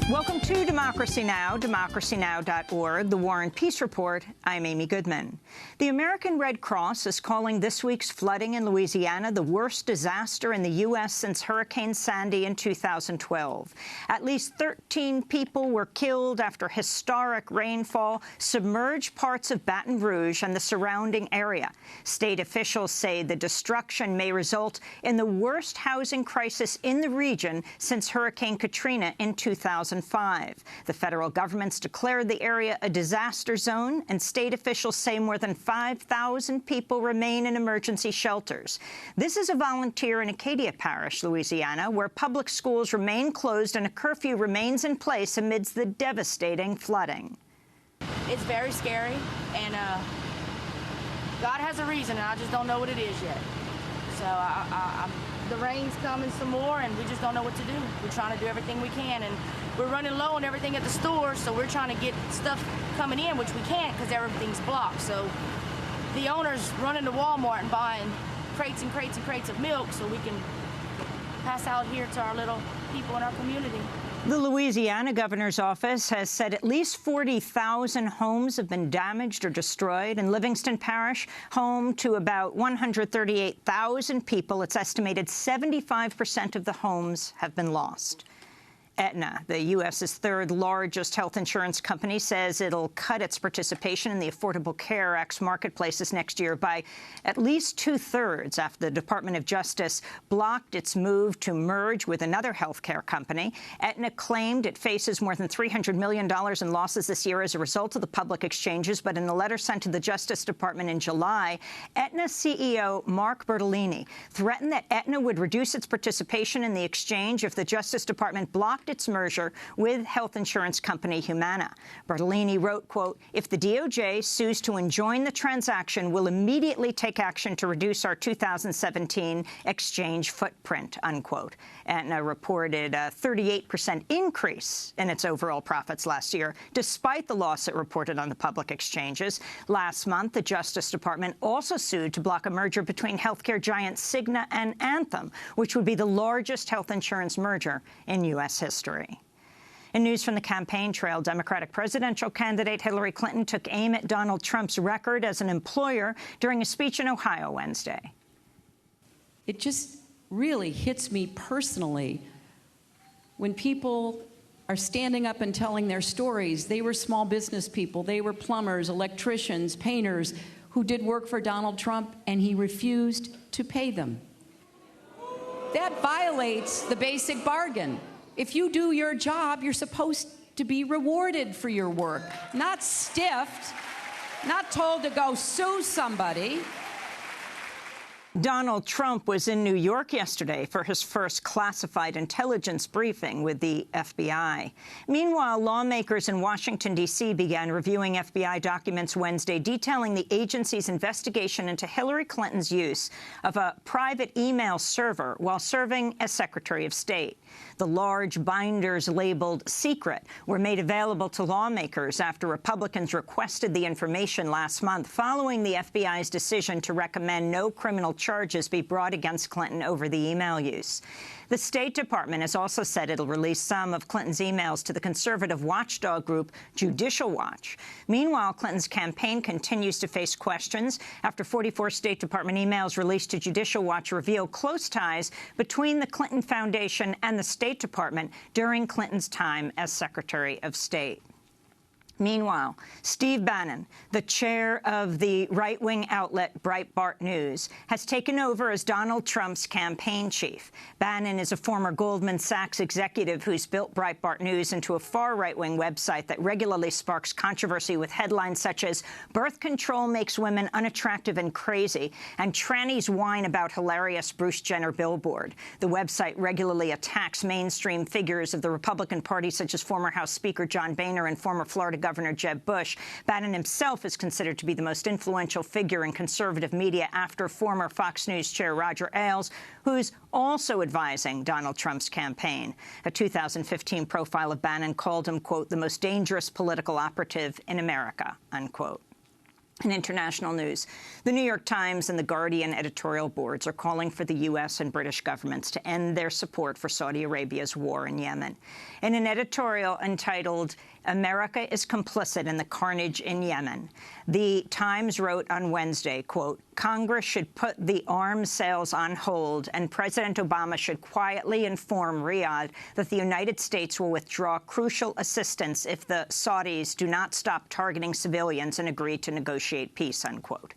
Welcome to Democracy Now!, democracynow.org, the War and Peace Report. I'm Amy Goodman. The American Red Cross is calling this week's flooding in Louisiana the worst disaster in the U.S. since Hurricane Sandy in 2012. At least 13 people were killed after historic rainfall submerged parts of Baton Rouge and the surrounding area. State officials say the destruction may result in the worst housing crisis in the region since Hurricane Katrina in 2005. The federal government's declared the area a disaster zone, and state officials say more than 5,000 people remain in emergency shelters. This is a volunteer in Acadia Parish, Louisiana, where public schools remain closed and a curfew remains in place amidst the devastating flooding. It's very scary, and God has a reason, and I just don't know what it is yet. So the rain's coming some more, and we just don't know what to do. We're trying to do everything we can, and we're running low on everything at the store, so we're trying to get stuff coming in, which we can't because everything's blocked. So the owner's running to Walmart and buying crates and crates and crates of milk so we can pass out here to our little people in our community. The Louisiana governor's office has said at least 40,000 homes have been damaged or destroyed. In Livingston Parish, home to about 138,000 people, it's estimated 75% of the homes have been lost. Aetna, the U.S.'s third-largest health insurance company, says it'll cut its participation in the Affordable Care Act's marketplaces next year by at least two-thirds after the Department of Justice blocked its move to merge with another health care company. Aetna claimed it faces more than $300 million in losses this year as a result of the public exchanges, but in a letter sent to the Justice Department in July, Aetna CEO Mark Bertolini threatened that Aetna would reduce its participation in the exchange if the Justice Department blocked its merger with health insurance company Humana. Bertolini wrote, quote, "If the DOJ sues to enjoin the transaction, we'll immediately take action to reduce our 2017 exchange footprint," unquote. Aetna reported a 38% increase in its overall profits last year, despite the loss it reported on the public exchanges. Last month, the Justice Department also sued to block a merger between healthcare giants Cigna and Anthem, which would be the largest health insurance merger in U.S. history. In news from the campaign trail, Democratic presidential candidate Hillary Clinton took aim at Donald Trump's record as an employer during a speech in Ohio Wednesday. It just really hits me personally when people are standing up and telling their stories. They were small business people. They were plumbers, electricians, painters who did work for Donald Trump, and he refused to pay them. That violates the basic bargain. If you do your job, you're supposed to be rewarded for your work, not stiffed, not told to go sue somebody. Donald Trump was in New York yesterday for his first classified intelligence briefing with the FBI. Meanwhile, lawmakers in Washington, D.C. began reviewing FBI documents Wednesday detailing the agency's investigation into Hillary Clinton's use of a private email server while serving as Secretary of State. The large binders labeled secret were made available to lawmakers after Republicans requested the information last month following the FBI's decision to recommend no criminal charges be brought against Clinton over the email use. The State Department has also said it'll release some of Clinton's emails to the conservative watchdog group Judicial Watch. Meanwhile, Clinton's campaign continues to face questions after 44 State Department emails released to Judicial Watch reveal close ties between the Clinton Foundation and the State Department during Clinton's time as Secretary of State. Meanwhile, Steve Bannon, the chair of the right-wing outlet Breitbart News, has taken over as Donald Trump's campaign chief. Bannon is a former Goldman Sachs executive who's built Breitbart News into a far right-wing website that regularly sparks controversy with headlines such as "Birth control makes women unattractive and crazy," and "Trannies whine about hilarious Bruce Jenner billboard." The website regularly attacks mainstream figures of the Republican Party, such as former House Speaker John Boehner and former Florida Governor Jeb Bush. Bannon himself is considered to be the most influential figure in conservative media after former Fox News chair Roger Ailes, who's also advising Donald Trump's campaign. A 2015 profile of Bannon called him, quote, "the most dangerous political operative in America," unquote. In international news, the New York Times and the Guardian editorial boards are calling for the U.S. and British governments to end their support for Saudi Arabia's war in Yemen. In an editorial entitled "America is complicit in the carnage in Yemen," the Times wrote on Wednesday, quote, "Congress should put the arms sales on hold, and President Obama should quietly inform Riyadh that the United States will withdraw crucial assistance if the Saudis do not stop targeting civilians and agree to negotiate peace," unquote.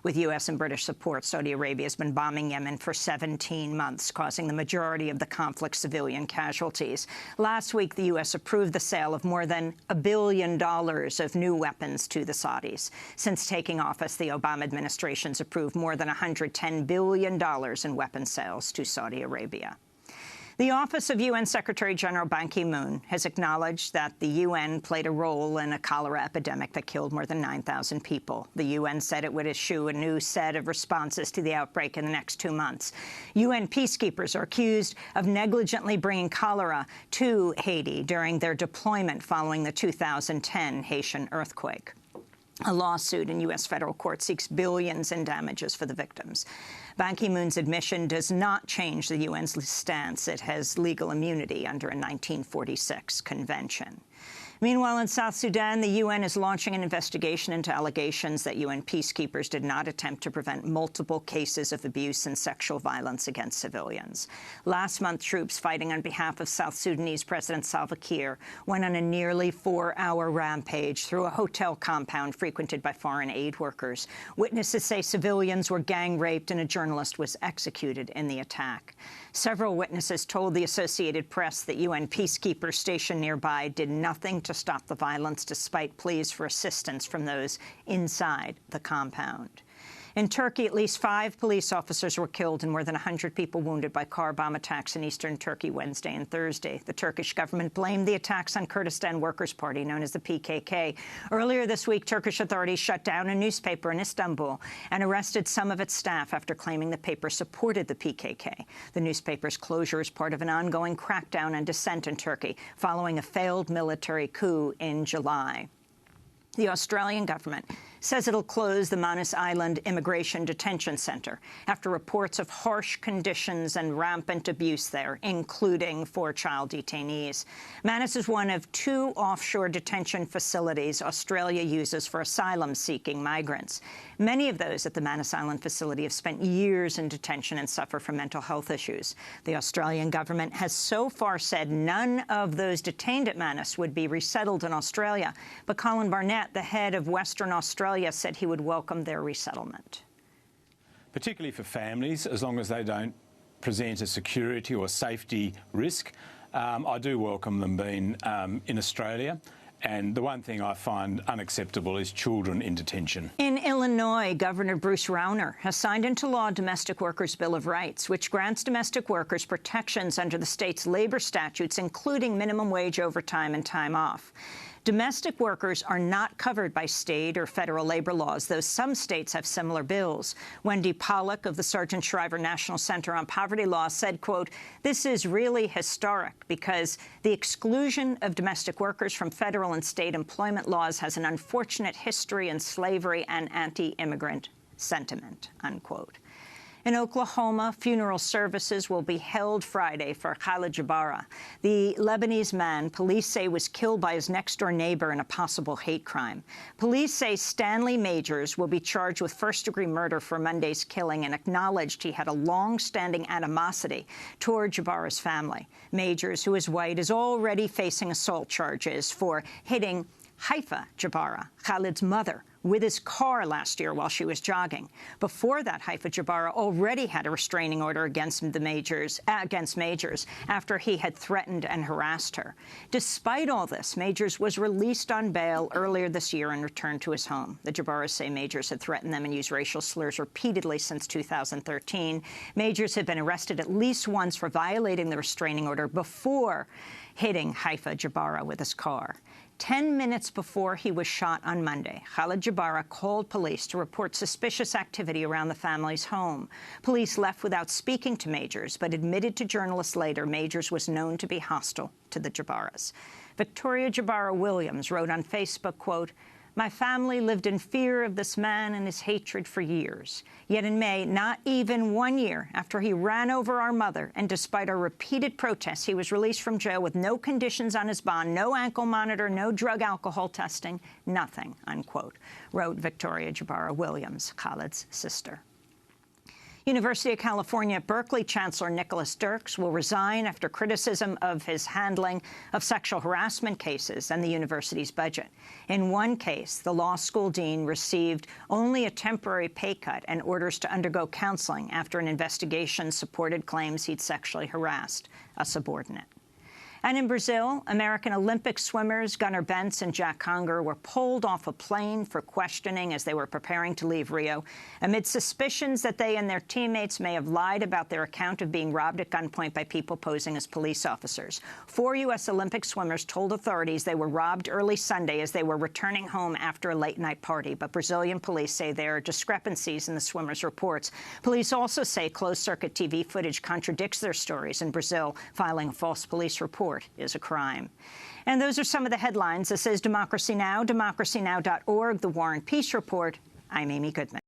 With U.S. and British support, Saudi Arabia has been bombing Yemen for 17 months, causing the majority of the conflict's civilian casualties. Last week, the U.S. approved the sale of more than $1 billion of new weapons to the Saudis. Since taking office, the Obama administration's approved more than $110 billion in weapons sales to Saudi Arabia. The Office of UN Secretary-General Ban Ki-moon has acknowledged that the UN played a role in a cholera epidemic that killed more than 9,000 people. The UN said it would issue a new set of responses to the outbreak in the next 2 months. UN peacekeepers are accused of negligently bringing cholera to Haiti during their deployment following the 2010 Haitian earthquake. A lawsuit in U.S. federal court seeks billions in damages for the victims. Ban Ki-moon's admission does not change the UN's stance. It has legal immunity under a 1946 convention. Meanwhile, in South Sudan, the UN is launching an investigation into allegations that UN peacekeepers did not attempt to prevent multiple cases of abuse and sexual violence against civilians. Last month, troops fighting on behalf of South Sudanese President Salva Kiir went on a nearly 4-hour rampage through a hotel compound frequented by foreign aid workers. Witnesses say civilians were gang-raped and a journalist was executed in the attack. Several witnesses told the Associated Press that UN peacekeepers stationed nearby did nothing to stop the violence, despite pleas for assistance from those inside the compound. In Turkey, at least 5 police officers were killed and more than 100 people wounded by car bomb attacks in eastern Turkey Wednesday and Thursday. The Turkish government blamed the attacks on Kurdistan Workers' Party, known as the PKK. Earlier this week, Turkish authorities shut down a newspaper in Istanbul and arrested some of its staff after claiming the paper supported the PKK. The newspaper's closure is part of an ongoing crackdown on dissent in Turkey following a failed military coup in July. The Australian government says it'll close the Manus Island Immigration Detention Centre after reports of harsh conditions and rampant abuse there, including for child detainees. Manus is one of 2 offshore detention facilities Australia uses for asylum-seeking migrants. Many of those at the Manus Island facility have spent years in detention and suffer from mental health issues. The Australian government has so far said none of those detained at Manus would be resettled in Australia, but Colin Barnett, the head of Western Australia, said he would welcome their resettlement. Particularly for families, as long as they don't present a security or safety risk, I do welcome them being in Australia. And the one thing I find unacceptable is children in detention. In Illinois, Governor Bruce Rauner has signed into law a Domestic Workers' Bill of Rights, which grants domestic workers protections under the state's labor statutes, including minimum wage overtime and time off. Domestic workers are not covered by state or federal labor laws, though some states have similar bills. Wendy Pollack of the Sargent Shriver National Center on Poverty Law said, quote, "This is really historic because the exclusion of domestic workers from federal and state employment laws has an unfortunate history in slavery and anti-immigrant sentiment," unquote. In Oklahoma, funeral services will be held Friday for Khalid Jabara, the Lebanese man police say was killed by his next-door neighbor in a possible hate crime. Police say Stanley Majors will be charged with first-degree murder for Monday's killing and acknowledged he had a long-standing animosity toward Jabara's family. Majors, who is white, is already facing assault charges for hitting Haifa Jabara, Khalid's mother, with his car last year while she was jogging. Before that, Haifa Jabara already had a restraining order against Majors after he had threatened and harassed her. Despite all this, Majors was released on bail earlier this year and returned to his home. The Jabaras say Majors had threatened them and used racial slurs repeatedly since 2013. Majors had been arrested at least once for violating the restraining order before hitting Haifa Jabara with his car. 10 minutes before he was shot on Monday, Khalid Jabara called police to report suspicious activity around the family's home. Police left without speaking to Majors, but admitted to journalists later Majors was known to be hostile to the Jabaras. Victoria Jabara Williams wrote on Facebook, quote, My family lived in fear of this man and his hatred for years. Yet in May, not even 1 year after he ran over our mother, and despite our repeated protests, he was released from jail with no conditions on his bond, no ankle monitor, no drug alcohol testing, nothing, unquote, wrote Victoria Jabara Williams, Khalid's sister. University of California at Berkeley Chancellor Nicholas Dirks will resign after criticism of his handling of sexual harassment cases and the university's budget. In one case, the law school dean received only a temporary pay cut and orders to undergo counseling after an investigation supported claims he'd sexually harassed a subordinate. And in Brazil, American Olympic swimmers Gunnar Bentz and Jack Conger were pulled off a plane for questioning as they were preparing to leave Rio, amid suspicions that they and their teammates may have lied about their account of being robbed at gunpoint by people posing as police officers. 4 U.S. Olympic swimmers told authorities they were robbed early Sunday as they were returning home after a late-night party, but Brazilian police say there are discrepancies in the swimmers' reports. Police also say closed-circuit TV footage contradicts their stories in Brazil. Filing a false police report is a crime. And those are some of the headlines. This is Democracy Now!, democracynow.org, The War and Peace Report. I'm Amy Goodman.